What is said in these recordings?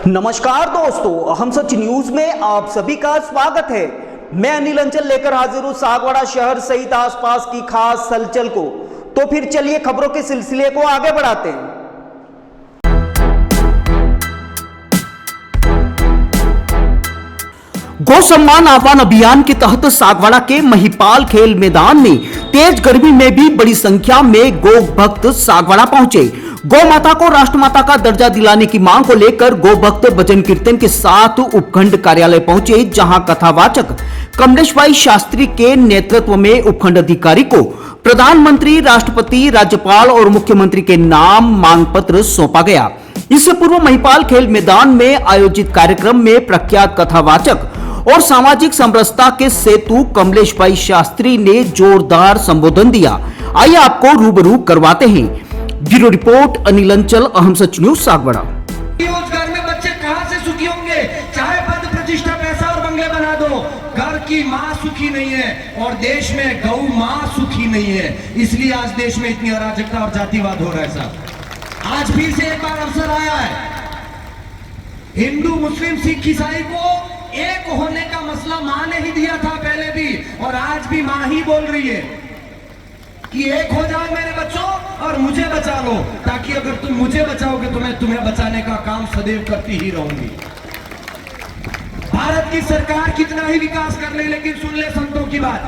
नमस्कार दोस्तों, हम सच न्यूज में आप सभी का स्वागत है। मैं अनिल अंचल लेकर हाजिर हूं सागवाड़ा शहर सहित आसपास की खास हलचल को। तो फिर चलिए खबरों के सिलसिले को आगे बढ़ाते हैं। गौ सम्मान आह्वान अभियान के तहत सागवाड़ा के महिपाल खेल मैदान में तेज गर्मी में भी बड़ी संख्या में गौ भक्त सागवाड़ा पहुंचे। गौ माता को राष्ट्रमाता का दर्जा दिलाने की मांग को लेकर गौ भक्त भजन कीर्तन के साथ उपखंड कार्यालय पहुंचे, जहां कथावाचक कमलेश भाई शास्त्री के नेतृत्व में उपखंड अधिकारी को प्रधानमंत्री, राष्ट्रपति, राज्यपाल और मुख्यमंत्री के नाम मांग पत्र सौंपा गया। इससे पूर्व महिपाल खेल मैदान में आयोजित कार्यक्रम में प्रख्यात कथावाचक और सामाजिक समरसता के सेतु कमलेश भाई शास्त्री ने जोरदार संबोधन दिया। आइए आपको रूबरू करवाते हैं। ब्यूरो रिपोर्ट अनिल अंचल, अहम सच न्यूज सागवाड़ा। रोजगार में बच्चे कहां से सुखी होंगे? चाहे पद प्रतिष्ठा, पैसा और बंगले बना दो, घर की मां सुखी नहीं है और देश में गौ मां सुखी नहीं है। इसलिए आज देश में इतनी अराजकता और जातिवाद हो रहा है साहब। आज फिर से एक बार अवसर आया है। हिंदू, मुस्लिम, सिख, ईसाई को एक होने का मसला मां ने ही दिया था पहले भी, और आज भी मां ही बोल रही है कि एक हो जाओ मेरे बच्चों और मुझे बचा लो, ताकि अगर तुम मुझे बचाओगे तो मैं तुम्हें बचाने का काम सदैव करती ही रहूंगी। भारत की सरकार कितना ही विकास कर ले, लेकिन सुन ले संतों की बात,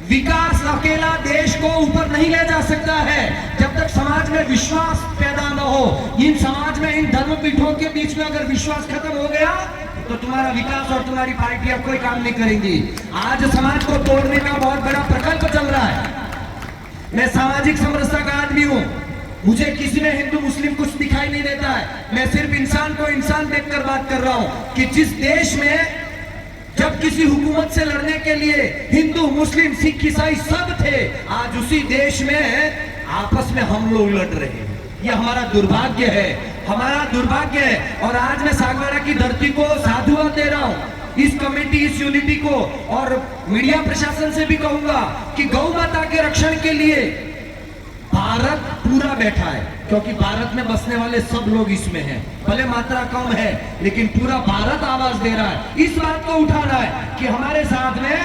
विकास अकेला देश को ऊपर नहीं ले जा सकता है जब तक समाज में विश्वास पैदा न हो। इन समाज में, इन धर्मपीठों के बीच में अगर विश्वास खत्म हो गया तो तुम्हारा विकास और तुम्हारी पार्टियां कोई काम नहीं करेंगी। आज समाज को तोड़ने का बहुत बड़ा प्रकल्प चल रहा है। मैं सामाजिक समरसता का आदमी हूं, मुझे किसी में हिंदू मुस्लिम कुछ दिखाई नहीं देता है। मैं सिर्फ इंसान को इंसान देखकर बात कर रहा हूं कि जिस देश में जब किसी हुकूमत से लड़ने के लिए हिंदू, मुस्लिम, सिख, ईसाई सब थे, आज उसी देश में आपस में हम लोग लड़ रहे हैं। यह हमारा दुर्भाग्य है, हमारा दुर्भाग्य है। और आज मैं सागवाड़ा की धरती को साधुवाद दे रहा हूं, इस कमेटी, इस यूनिटी को, और मीडिया प्रशासन से भी कहूंगा कि गौ माता के रक्षण के लिए भारत पूरा बैठा है, क्योंकि भारत में बसने वाले सब लोग इसमें हैं। भले मात्रा कम है लेकिन पूरा भारत आवाज दे रहा है। इस बात को उठाना है कि हमारे साथ में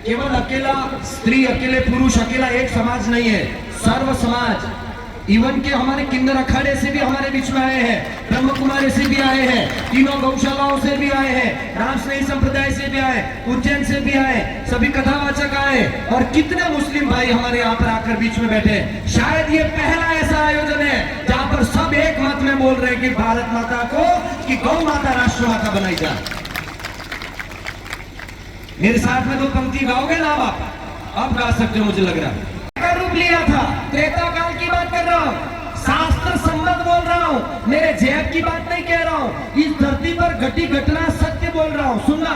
केवल अकेला स्त्री, अकेले पुरुष, अकेला एक समाज नहीं है, सर्व समाज। इवन के हमारे किन्नर अखाड़े से भी हमारे बीच में आए हैं, ब्रह्म कुमारी से भी आए हैं, तीनों गौशालाओं से भी आए हैं, राम स्नेही संप्रदाय से भी आए, उज्जैन से भी आए, सभी कथावाचक आए, और कितने मुस्लिम भाई हमारे यहाँ पर आकर बीच में बैठे। शायद ये पहला ऐसा आयोजन है जहां पर सब एक मत में बोल रहे हैं कि भारत माता को, कि गौ माता राष्ट्र माता बनाई जाए। मेरे साथ में 2 पंक्ति गाओगे ना आप? अब गा सकते हो, मुझे लग रहा है। रूप लिया था, त्रेता काल की बात कर रहा हूं, शास्त्र सम्मत बोल रहा हूं, मेरे जेब की बात नहीं कह रहा हूं। इस धरती पर घटी घटना सत्य बोल रहा हूं। सुनना,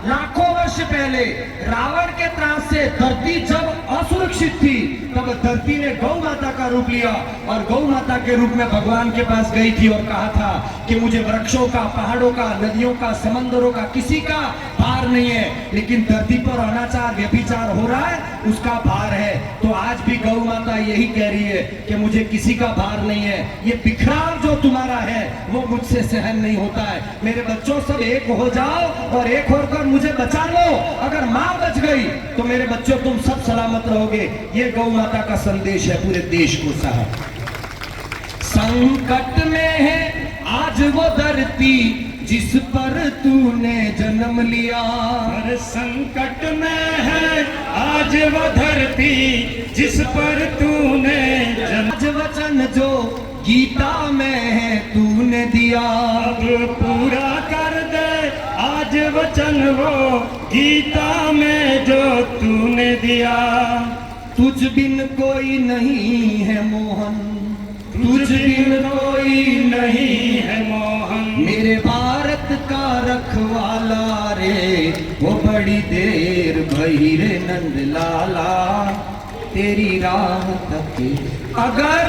लाखों वर्ष पहले रावण के त्रास से धरती जब असुरक्षित थी, तब धरती ने गौ माता का रूप लिया और गौ माता के रूप में भगवान के पास गई थी और कहा था कि मुझे वृक्षों का, पहाड़ों का, नदियों का, समंदरों का, किसी का भार नहीं है, लेकिन धरती पर अनाचार, व्यभिचार हो रहा है, उसका भार है। तो आज भी गौ माता यही कह रही है कि मुझे किसी का भार नहीं है। ये बिखराव जो तुम्हारा है वो मुझसे सहन नहीं होता है। मेरे बच्चों, सब एक हो जाओ और एक होकर मुझे बचा लो। अगर मां बच गई तो मेरे बच्चों तुम सब सलामत रहोगे। ये गौ माता का संदेश है पूरे देश को साहब। संकट में है आज वो धरती जिस पर तूने जन्म लिया, हर संकट में है आज वो धरती जिस पर तूने जन्म। आज वचन जो गीता में है तूने दिया, अब पूरा कर दे आज वचन वो गीता में जो तूने दिया। तुझ बिन कोई नहीं है मोहन, तुझ बिन कोई नहीं है मोहन, मेरे भारत का रखवाला, रे वो बड़ी देर भई रे नंद लाला तेरी राह तके। अगर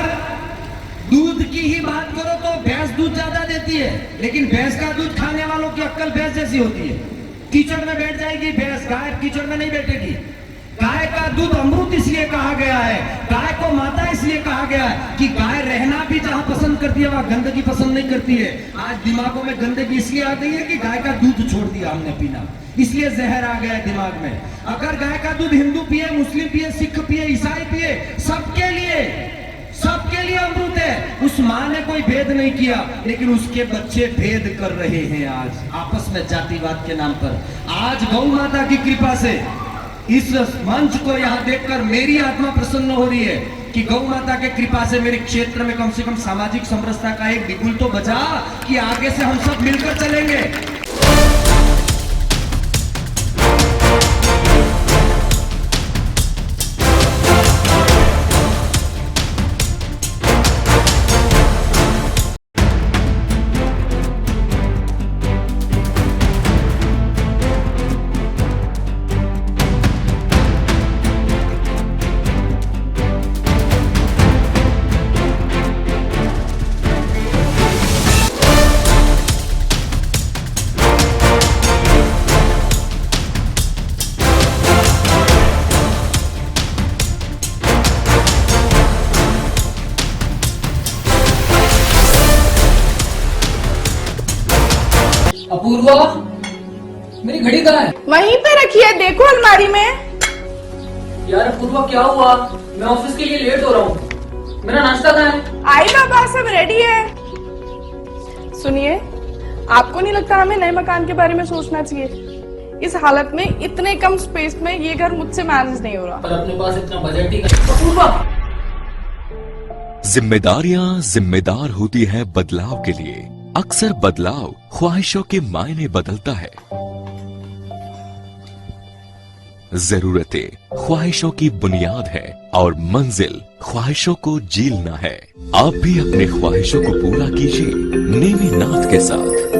दूध की ही बात करो तो भैंस दूध ज्यादा देती है, लेकिन भैंस का दूध खाने वालों की अक्ल भैंस जैसी होती है। कीचड़ में बैठ जाएगी भैंस, गाय कीचड़ में नहीं बैठेगी। गाय का दूध अमृत इसलिए कहा गया है, गाय को माता इसलिए कहा गया है कि गाय रहना भी जहां पसंद करती है वहां गंदगी पसंद नहीं करती है। आज दिमागों में गंदगी इसलिए आ गई है कि गाय का दूध छोड़ दिया हमने पीना, इसलिए जहर आ गया दिमाग में। अगर गाय का दूध हिंदू पिए, मुस्लिम पिए, सिख पिए, ईसाई पिए, सबके लिए अमृत है। उस माँ ने कोई भेद नहीं किया, लेकिन उसके बच्चे भेद कर रहे हैं आज आपस में जातिवाद के नाम पर। आज गौ माता की कृपा से इस मंच को यहाँ देखकर मेरी आत्मा प्रसन्न हो रही है कि गौ माता के कृपा से मेरे क्षेत्र में कम से कम सामाजिक समरसता का एक बिगुल तो बजा कि आगे से हम सब मिलकर चलेंगे। अपूर्वा, मेरी घड़ी कहाँ है? वहीं पे रखी है, देखो अलमारी में। यार अपूर्वा क्या हुआ? मैं ऑफिस के लिए लेट हो रहा हूँ। मेरा नाश्ता कहाँ है? आई बाबा, सब रेडी है। सुनिए, आपको नहीं लगता हमें नए मकान के बारे में सोचना चाहिए? इस हालत में इतने कम स्पेस में ये घर मुझसे मैनेज नहीं हो रहा। पर अपने पास इतना बजट ही अपूर्वा, जिम्मेदारियां जिम्मेदार होती है बदलाव के लिए। अक्सर बदलाव ख्वाहिशों के मायने बदलता है। जरूरतें ख्वाहिशों की बुनियाद है और मंजिल ख्वाहिशों को जीलना है। आप भी अपने ख्वाहिशों को पूरा कीजिए नेमिनाथ के साथ।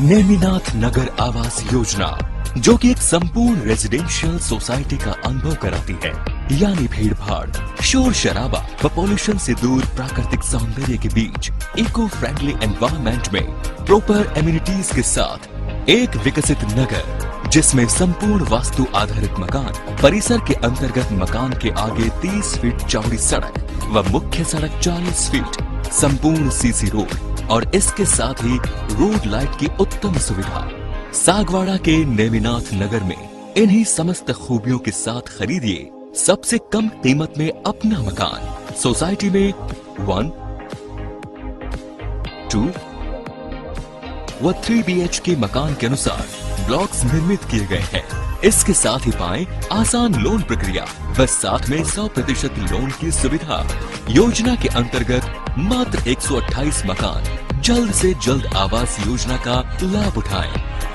नेमिनाथ नगर आवास योजना, जो कि एक संपूर्ण रेजिडेंशियल सोसाइटी का अनुभव कराती है, यानी भीड़ भाड़, शोर शराबा व पॉल्यूशन से दूर प्राकृतिक सौंदर्य के बीच इको फ्रेंडली एनवायरनमेंट में प्रॉपर एमिनिटीज के साथ एक विकसित नगर, जिसमें संपूर्ण वास्तु आधारित मकान, परिसर के अंतर्गत मकान के आगे 30 फीट चौड़ी सड़क व मुख्य सड़क 40 फीट, संपूर्ण सीसी रोड और इसके साथ ही रोड लाइट की उत्तम सुविधा। सागवाड़ा के नेमिनाथ नगर में इन्हीं समस्त खूबियों के साथ खरीदिए सबसे कम कीमत में अपना मकान। सोसाइटी में 1, 2 व 3 BHK मकान के अनुसार ब्लॉक्स निर्मित किए गए हैं। इसके साथ ही पाएं आसान लोन प्रक्रिया व साथ में 100% लोन की सुविधा। योजना के अंतर्गत मात्र 128 मकान जल्द से जल्द आवास योजना का लाभ उठाएं।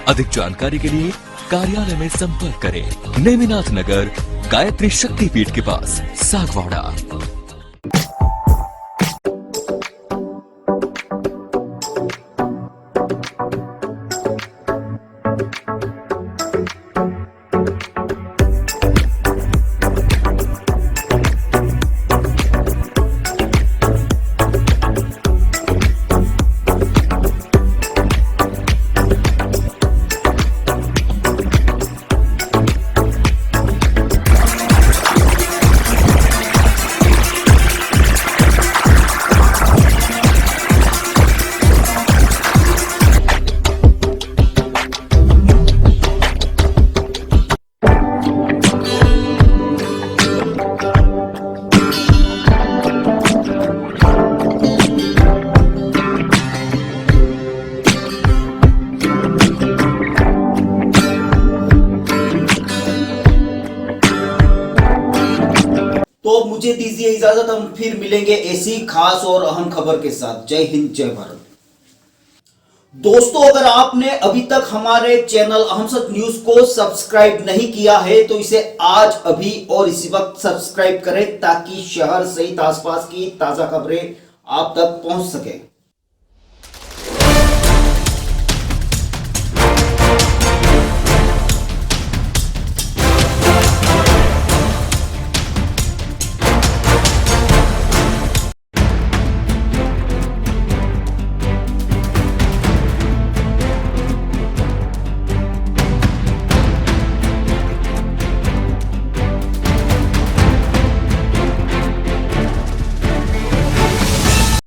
अधिक जानकारी के लिए कार्यालय में संपर्क करें। नेमिनाथ नगर, गायत्री शक्तिपीठ के पास, सागवाड़ा। तो मुझे दीजिए इजाजत, हम फिर मिलेंगे ऐसी खास और अहम खबर के साथ। जय हिंद, जय भारत। दोस्तों, अगर आपने अभी तक हमारे चैनल अहम सच न्यूज को सब्सक्राइब नहीं किया है तो इसे आज अभी और इसी वक्त सब्सक्राइब करें, ताकि शहर सहित आसपास की ताजा खबरें आप तक पहुंच सके।